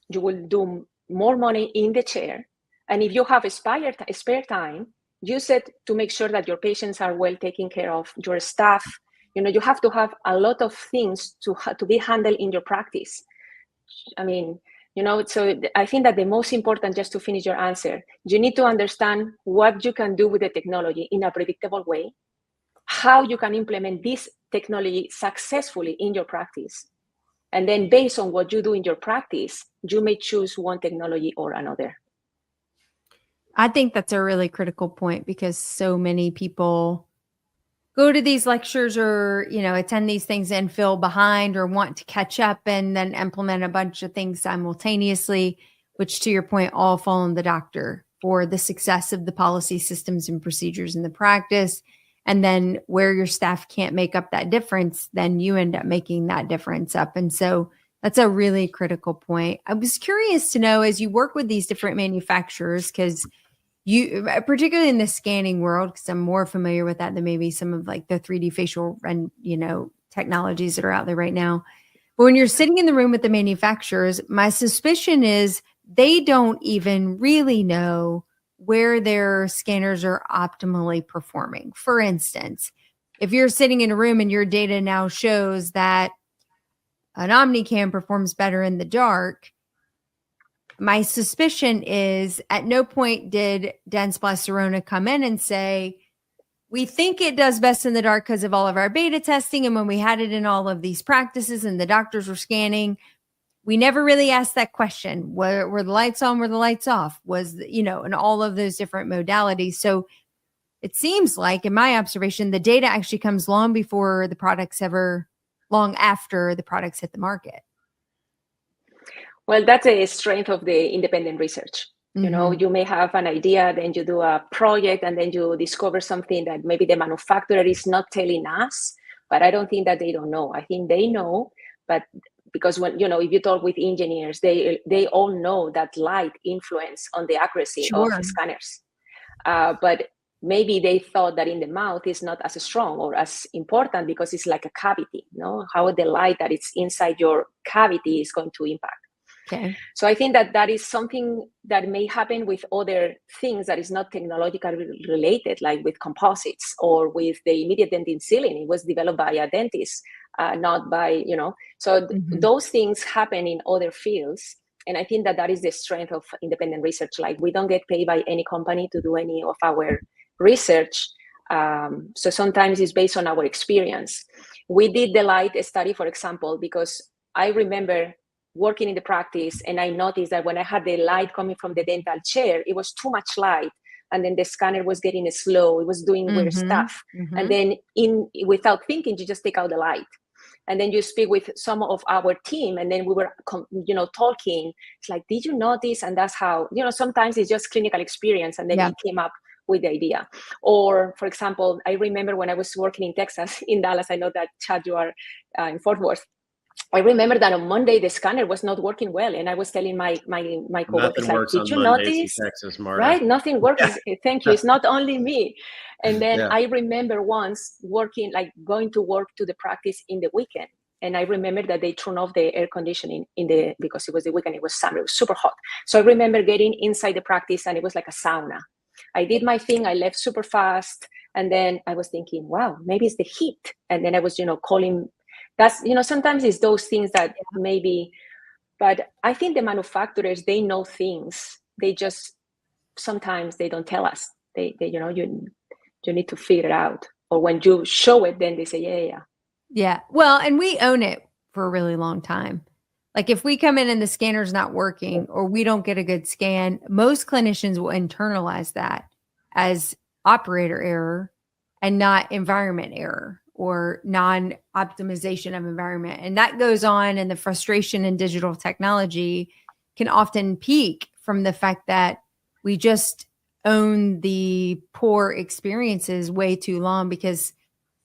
you will do more money in the chair. And if you have a spare time, use it to make sure that your patients are well taken care of, your staff. You have to have a lot of things to be handled in your practice. I mean, So I think that the most important, just to finish your answer, you need to understand what you can do with the technology in a predictable way, how you can implement this technology successfully in your practice. And then based on what you do in your practice, you may choose one technology or another. I think that's a really critical point, because so many people go to these lectures or, attend these things and feel behind or want to catch up and then implement a bunch of things simultaneously, which, to your point, all fall on the doctor for the success of the policy, systems, and procedures in the practice. And then where your staff can't make up that difference, then you end up making that difference up. And so that's a really critical point. I was curious to know, as you work with these different manufacturers, because you, particularly in the scanning world, because I'm more familiar with that than maybe some of like the 3D facial and, technologies that are out there right now. But when you're sitting in the room with the manufacturers, my suspicion is they don't even really know where their scanners are optimally performing. For instance, if you're sitting in a room and your data now shows that an Omnicam performs better in the dark, my suspicion is at no point did Dentsply Sirona come in and say, we think it does best in the dark because of all of our beta testing. And when we had it in all of these practices and the doctors were scanning, we never really asked that question. Were the lights on? Were the lights off? And all of those different modalities. So it seems like, in my observation, the data actually comes long after the products hit the market. Well, that's a strength of the independent research. You may have an idea, then you do a project, and then you discover something that maybe the manufacturer is not telling us, but I don't think that they don't know. I think they know, but because when, if you talk with engineers, they all know that light influence on the accuracy of scanners. But maybe they thought that in the mouth is not as strong or as important because it's like a cavity, how the light that is inside your cavity is going to impact. Okay. So I think that is something that may happen with other things that is not technologically related, like with composites or with the immediate dentin sealing. It was developed by a dentist, not by, So those things happen in other fields. And I think that is the strength of independent research. Like, we don't get paid by any company to do any of our research. So sometimes it's based on our experience. We did the light study, for example, because I remember working in the practice, and I noticed that when I had the light coming from the dental chair, it was too much light, and then the scanner was getting slow. It was doing weird stuff. And then without thinking, you just take out the light. And then you speak with some of our team, and then we were, talking. It's like, did you notice? And that's how, sometimes it's just clinical experience, and then it came up with the idea. Or, for example, I remember when I was working in Texas, in Dallas, I know that, Chad, you are in Fort Worth. I remember that on Monday, the scanner was not working well. And I was telling my coworkers, like, did you notice? Texas, Marta. Right? Nothing works. Thank you. It's not only me. And then I remember once working, like going to work to the practice in the weekend. And I remember that they turned off the air conditioning because it was the weekend, it was summer, it was super hot. So I remember getting inside the practice, and it was like a sauna. I did my thing. I left super fast. And then I was thinking, wow, maybe it's the heat. And then I was, calling. That's, sometimes it's those things that maybe, but I think the manufacturers, they know things. They just, sometimes they don't tell us. They you need to figure it out. Or when you show it, then they say, yeah. Yeah. Well, and we own it for a really long time. Like, if we come in and the scanner's not working, or we don't get a good scan, most clinicians will internalize that as operator error and not environment error or non-optimization of environment. And that goes on, and the frustration in digital technology can often peak from the fact that we just own the poor experiences way too long because,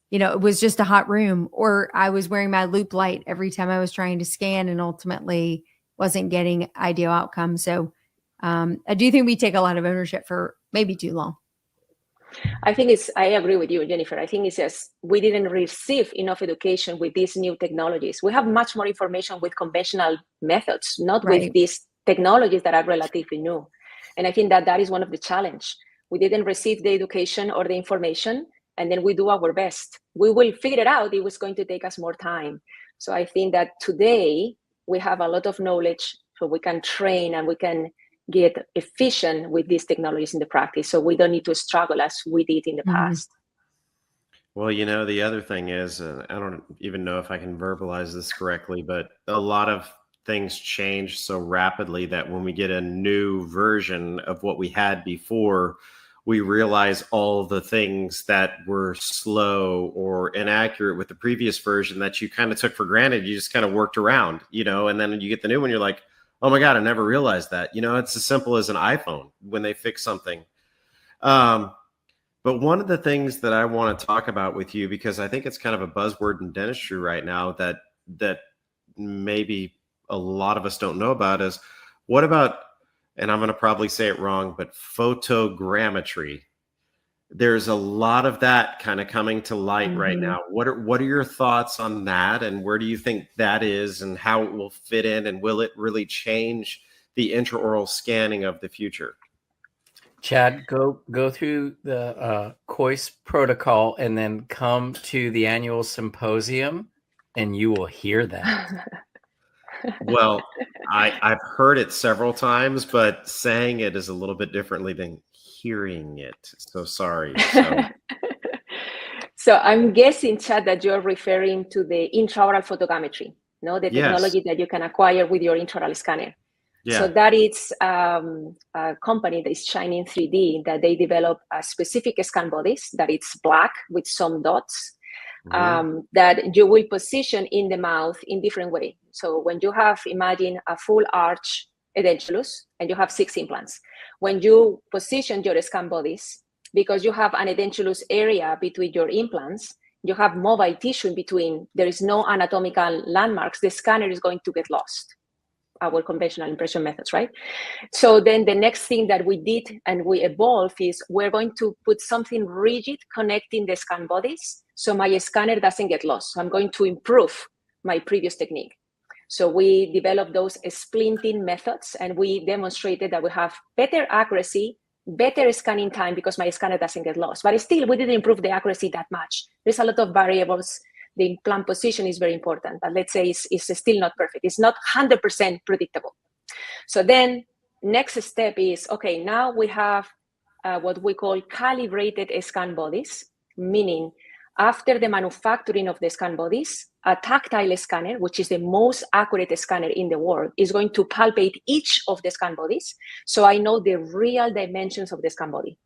it was just a hot room, or I was wearing my loop light every time I was trying to scan and ultimately wasn't getting ideal outcomes. So I do think we take a lot of ownership for maybe too long. I agree with you, Jennifer. I think it's just we didn't receive enough education with these new technologies. We have much more information with conventional methods, not with these technologies that are relatively new. And I think that is one of the challenge. We didn't receive the education or the information, and then we do our best. We will figure it out. It was going to take us more time. So I think that today we have a lot of knowledge So we can train and we can get efficient with these technologies in the practice. So we don't need to struggle as we did in the past. Well, the other thing is, I don't even know if I can verbalize this correctly, but a lot of things change so rapidly that when we get a new version of what we had before, we realize all the things that were slow or inaccurate with the previous version that you kind of took for granted. You just kind of worked around, and then you get the new one, you're like, oh my God, I never realized that. It's as simple as an iPhone when they fix something. But one of the things that I want to talk about with you, because I think it's kind of a buzzword in dentistry right now that maybe a lot of us don't know about, is what about, and I'm going to probably say it wrong, but photogrammetry. There's a lot of that kind of coming to light right now. What are your thoughts on that, and where do you think that is, and how it will fit in, and will it really change the intraoral scanning of the future? Chad, go through the COIS protocol and then come to the annual symposium, and you will hear that. Well, I've heard it several times, but saying it is a little bit differently than hearing it. So sorry. So I'm guessing, Chad, that you're referring to the intraoral photogrammetry, the technology that you can acquire with your intraoral scanner. Yeah. So that is a company that is Shining 3D, that they develop a specific scan bodies that it's black with some dots that you will position in the mouth in different way. So when you have, imagine a full arch edentulous and you have 6 implants. When you position your scan bodies, because you have an edentulous area between your implants, you have mobile tissue in between, there is no anatomical landmarks, the scanner is going to get lost. Our conventional impression methods, right? So then the next thing that we did and we evolved is we're going to put something rigid connecting the scan bodies so my scanner doesn't get lost. So I'm going to improve my previous technique. So we developed those splinting methods, and we demonstrated that we have better accuracy, better scanning time because my scanner doesn't get lost. But still, we didn't improve the accuracy that much. There's a lot of variables. The implant position is very important, but let's say it's still not perfect. It's not 100% predictable. So then next step is, okay, now we have what we call calibrated scan bodies, meaning after the manufacturing of the scan bodies, a tactile scanner, which is the most accurate scanner in the world, is going to palpate each of the scan bodies. So I know the real dimensions of the scan body.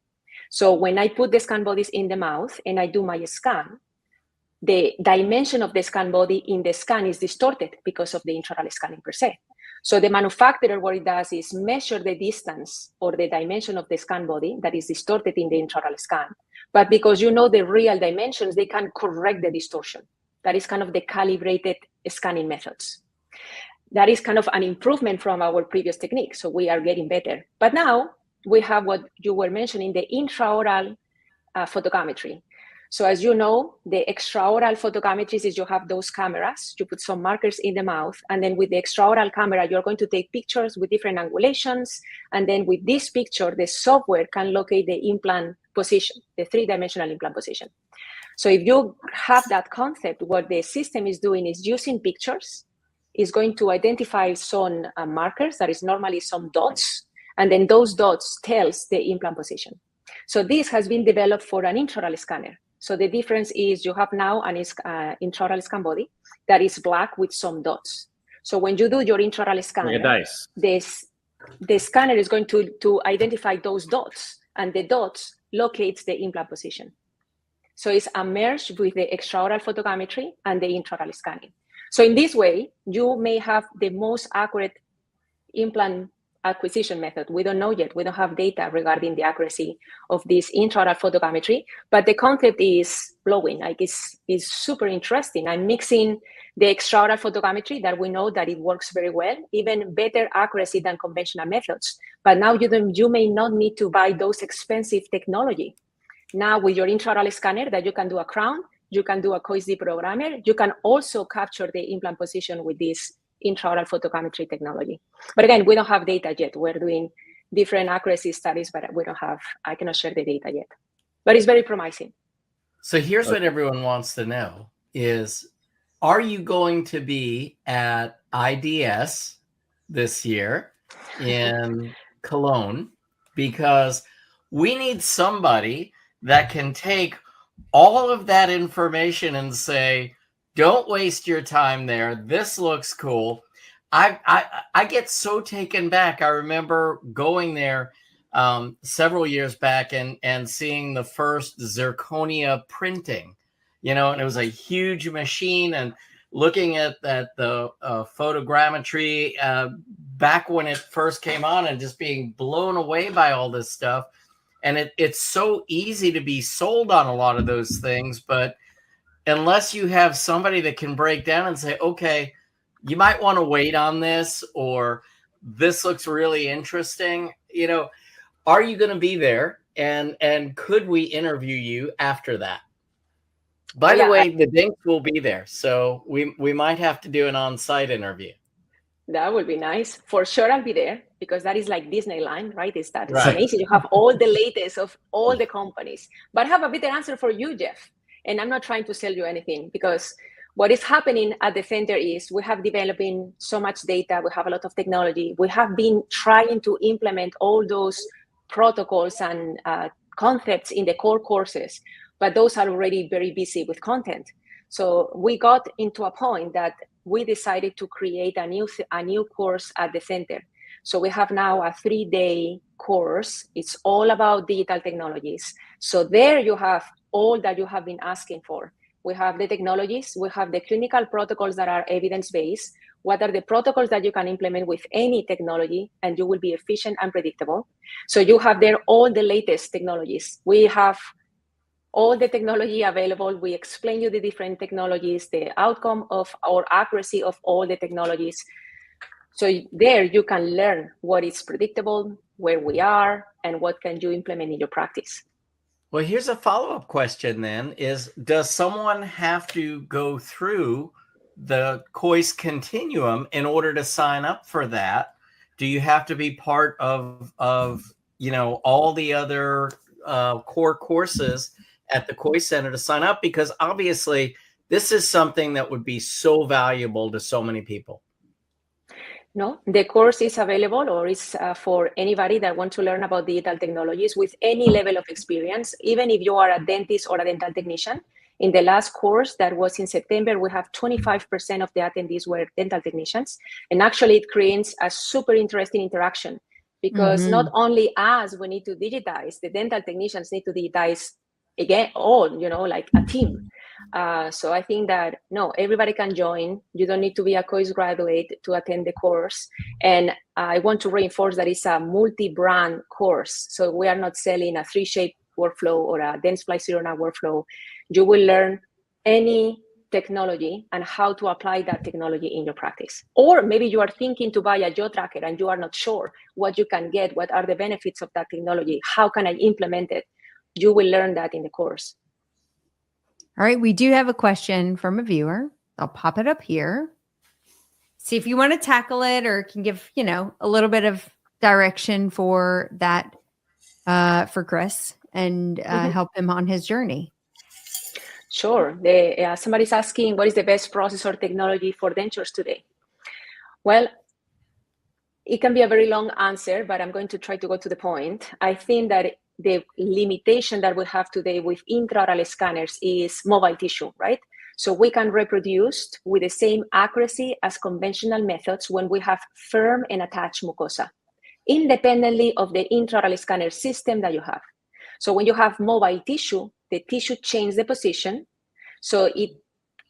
So when I put the scan bodies in the mouth and I do my scan, the dimension of the scan body in the scan is distorted because of the intraoral scanning per se. So the manufacturer, what it does is measure the distance or the dimension of the scan body that is distorted in the intraoral scan. But because you know the real dimensions, they can correct the distortion. That is kind of the calibrated scanning methods. That is kind of an improvement from our previous technique. So we are getting better. But now we have what you were mentioning, the intraoral photogrammetry. So as you know, the extraoral photogrammetry is you have those cameras, you put some markers in the mouth, and then with the extraoral camera, you're going to take pictures with different angulations. And then with this picture, the software can locate the implant position, the 3-dimensional implant position. So if you have that concept, what the system is doing is using pictures, is going to identify some markers, that is normally some dots, and then those dots tells the implant position. So this has been developed for an intraoral scanner. So the difference is you have now an intraoral scan body that is black with some dots. So when you do your intraoral scanner, the scanner is going to identify those dots, and the dots locates the implant position. So it's a merge with the extraoral photogrammetry and the intraoral scanning. So in this way, you may have the most accurate implant acquisition method. We don't know yet. We don't have data regarding the accuracy of this intraoral photogrammetry, but the concept is blowing. Like it's super interesting. I'm mixing the extraoral photogrammetry that we know that it works very well, even better accuracy than conventional methods. But now you may not need to buy those expensive technology. Now with your intraoral scanner that you can do a crown, you can do a COIS deprogrammer, you can also capture the implant position with this intraoral photogrammetry technology. But again, we don't have data yet. We're doing different accuracy studies, but I cannot share the data yet. But it's very promising. So here's what everyone wants to know is, are you going to be at IDS this year in Cologne, because we need somebody that can take all of that information and say, don't waste your time there. This looks cool. I get so taken back. I remember going there several years back and seeing the first zirconia printing, and it was a huge machine, and looking at the photogrammetry back when it first came on, and just being blown away by all this stuff. And it's so easy to be sold on a lot of those things, but unless you have somebody that can break down and say, okay, you might want to wait on this, or this looks really interesting, are you going to be there? And could we interview you after that? By the way, the Dinks will be there, so we might have to do an on-site interview. That would be nice. For sure, I'll be there, because that is like Disneyland, right? It's Right. amazing. You have all the latest of all the companies. But I have a better answer for you, Jeff. And I'm not trying to sell you anything, because what is happening at the center is we have developing so much data. We have a lot of technology. We have been trying to implement all those protocols and concepts in the core courses, but those are already very busy with content. So we got into a point that we decided to create a new course at the center. So we have now a 3-day course. It's all about digital technologies. So there you have all that you have been asking for. We have the technologies, we have the clinical protocols that are evidence-based. What are the protocols that you can implement with any technology, and you will be efficient and predictable. So you have there all the latest technologies. We have all the technology available. We explain you the different technologies, the outcome of or accuracy of all the technologies. So there you can learn what is predictable, where we are, and what can you implement in your practice. Well, here's a follow-up question then, is does someone have to go through the COIS continuum in order to sign up for that? Do you have to be part of all the other core courses at the COIS Center to sign up? Because obviously this is something that would be so valuable to so many people. No, the course is available, or is for anybody that wants to learn about digital technologies with any level of experience, even if you are a dentist or a dental technician. In the last course that was in September, we have 25% of the attendees were dental technicians. And actually it creates a super interesting interaction, because not only us, we need to digitize, the dental technicians need to digitize again, all, like a team. So I think that, no, everybody can join. You don't need to be a COIS graduate to attend the course. And I want to reinforce that it's a multi-brand course. So we are not selling a 3Shape workflow or a Dentsply Sirona workflow. You will learn any technology and how to apply that technology in your practice. Or maybe you are thinking to buy a jaw tracker and you are not sure what you can get, what are the benefits of that technology, how can I implement it? You will learn that in the course. All right, we do have a question from a viewer. I'll pop it up here. See if you want to tackle it, or can give, a little bit of direction for that for Chris, and help him on his journey. Sure. Somebody's asking, what is the best processor technology for dentures today? Well, it can be a very long answer, but I'm going to try to go to the point. I think that the limitation that we have today with intraoral scanners is mobile tissue, right? So we can reproduce with the same accuracy as conventional methods when we have firm and attached mucosa, independently of the intraoral scanner system that you have. So when you have mobile tissue, the tissue changes the position, so it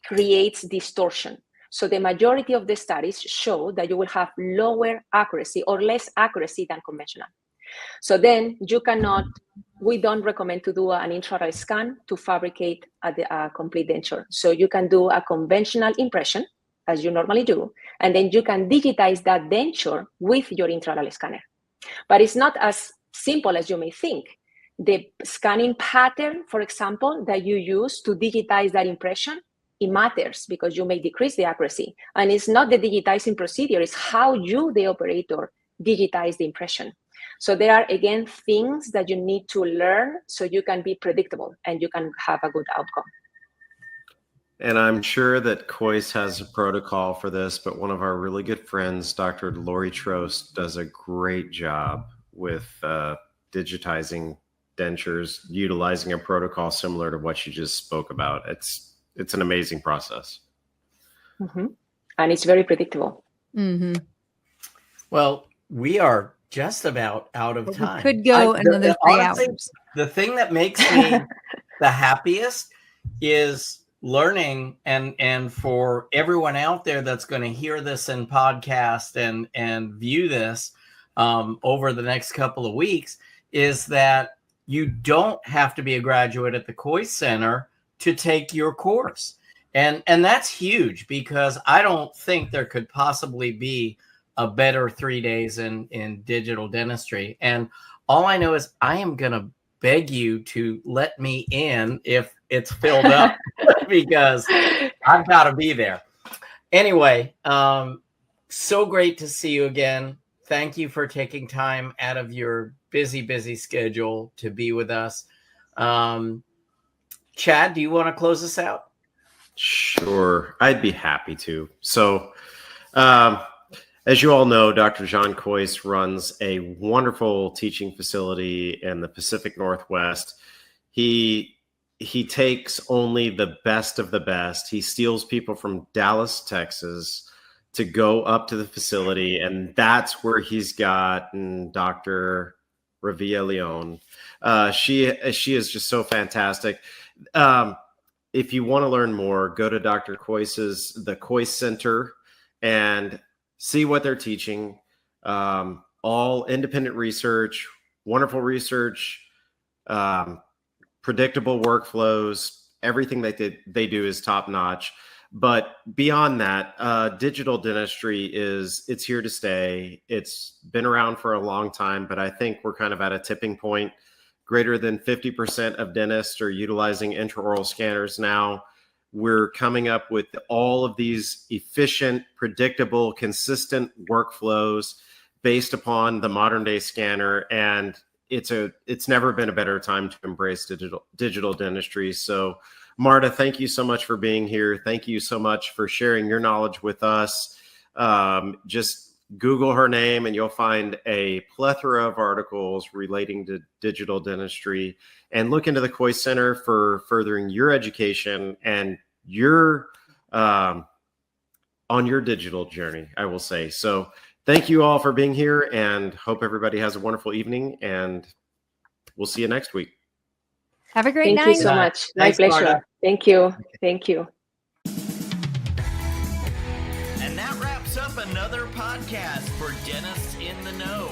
creates distortion. So the majority of the studies show that you will have lower accuracy or less accuracy than conventional. So then we don't recommend to do an intraoral scan to fabricate a complete denture. So you can do a conventional impression, as you normally do, and then you can digitize that denture with your intraoral scanner. But it's not as simple as you may think. The scanning pattern, for example, that you use to digitize that impression, it matters, because you may decrease the accuracy. And it's not the digitizing procedure, it's how you, the operator, digitize the impression. So there are, again, things that you need to learn so you can be predictable and you can have a good outcome. And I'm sure that Kois has a protocol for this, but one of our really good friends, Dr. Lori Trost, does a great job with digitizing dentures, utilizing a protocol similar to what you just spoke about. It's an amazing process. Mm-hmm. And it's very predictable. Mm-hmm. Well, we are just about out of time. We could go another 3 honestly, hours. The thing that makes me the happiest is learning, and for everyone out there that's going to hear this in podcast and view this over the next couple of weeks, is that you don't have to be a graduate at the Kois Center to take your course. And that's huge, because I don't think there could possibly be a better 3 days in digital dentistry. And all I know is I am going to beg you to let me in if it's filled up because I've got to be there. Anyway, so great to see you again. Thank you for taking time out of your busy schedule to be with us. Chad, do you want to close us out? Sure, I'd be happy to. So, as you all know, Dr. John Kois runs a wonderful teaching facility in the Pacific Northwest. He takes only the best of the best. He steals people from Dallas, Texas, to go up to the facility, and that's where he's gotten Dr. Revilla-León. She is just so fantastic. If you want to learn more, go to Dr. Kois's, the Kois Center, and see what they're teaching. All independent research, wonderful research, predictable workflows. Everything that they do is top notch. But beyond that, digital dentistry it's here to stay. It's been around for a long time, but I think we're kind of at a tipping point. Greater than 50% of dentists are utilizing intraoral scanners now. We're coming up with all of these efficient, predictable, consistent workflows based upon the modern day scanner. And it's never been a better time to embrace digital dentistry. So Marta, thank you so much for being here. Thank you so much for sharing your knowledge with us. Just Google her name and you'll find a plethora of articles relating to digital dentistry, and look into the Kois Center for furthering your education and your on your digital journey, I will say. So thank you all for being here, and hope everybody has a wonderful evening, and we'll see you next week. Have a great night. Thank you so much. My pleasure. Marta. Thank you. Thank you. And that wraps up another podcast for Dentists in the Know.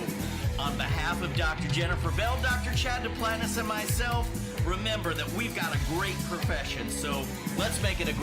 On behalf of Dr. Jennifer Bell, Dr. Chad Duplantis, and myself, remember that we've got a great profession, so let's make it a